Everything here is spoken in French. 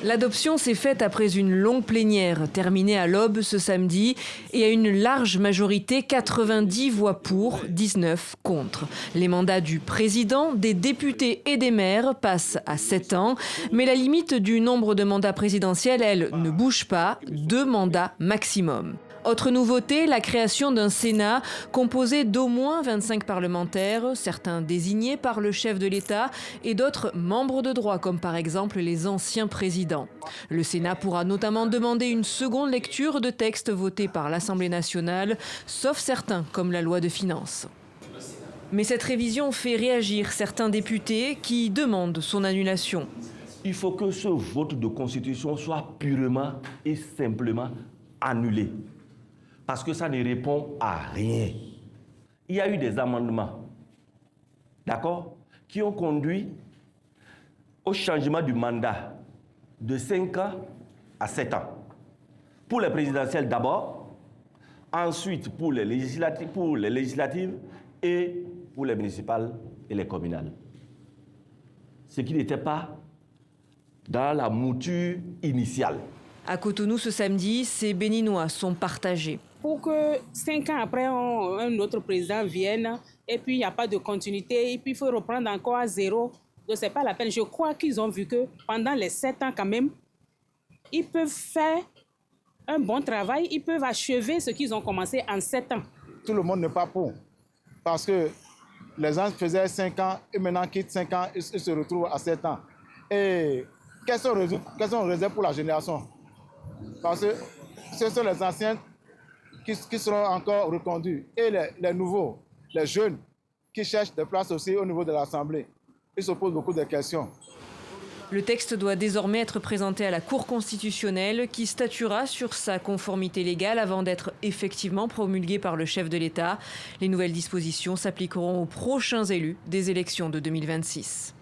L'adoption s'est faite après une longue plénière, terminée à l'aube ce samedi, et à une large majorité, 90 voix pour, 19 contre. Les mandats du président, des députés et des maires passent à 7 ans, mais la limite du nombre de mandats présidentiels, elle, ne bouge pas, 2 mandats maximum. Autre nouveauté, la création d'un Sénat composé d'au moins 25 parlementaires, certains désignés par le chef de l'État et d'autres membres de droit, comme par exemple les anciens présidents. Le Sénat pourra notamment demander une seconde lecture de textes votés par l'Assemblée nationale, sauf certains, comme la loi de finances. Mais cette révision fait réagir certains députés qui demandent son annulation. Il faut que ce vote de constitution soit purement et simplement annulé. Parce que ça ne répond à rien. Il y a eu des amendements, d'accord, qui ont conduit au changement du mandat de 5 ans à 7 ans. Pour les présidentielles d'abord, ensuite pour les législatives et pour les municipales et les communales. Ce qui n'était pas dans la mouture initiale. À Cotonou ce samedi, ces Béninois sont partagés. Pour que 5 ans après, un autre président vienne et puis il n'y a pas de continuité et puis il faut reprendre encore à zéro. Donc ce n'est pas la peine. Je crois qu'ils ont vu que pendant les 7 ans quand même, ils peuvent faire un bon travail, ils peuvent achever ce qu'ils ont commencé en 7 ans. Tout le monde n'est pas pour. Parce que les gens faisaient 5 ans et maintenant quittent 5 ans et se retrouvent à 7 ans. Et quels sont les réserves pour la génération? Parce que ce sont les anciens qui seront encore reconduits. Et les nouveaux, les jeunes, qui cherchent des places aussi au niveau de l'Assemblée. Ils se posent beaucoup de questions. Le texte doit désormais être présenté à la Cour constitutionnelle qui statuera sur sa conformité légale avant d'être effectivement promulgué par le chef de l'État. Les nouvelles dispositions s'appliqueront aux prochains élus des élections de 2026.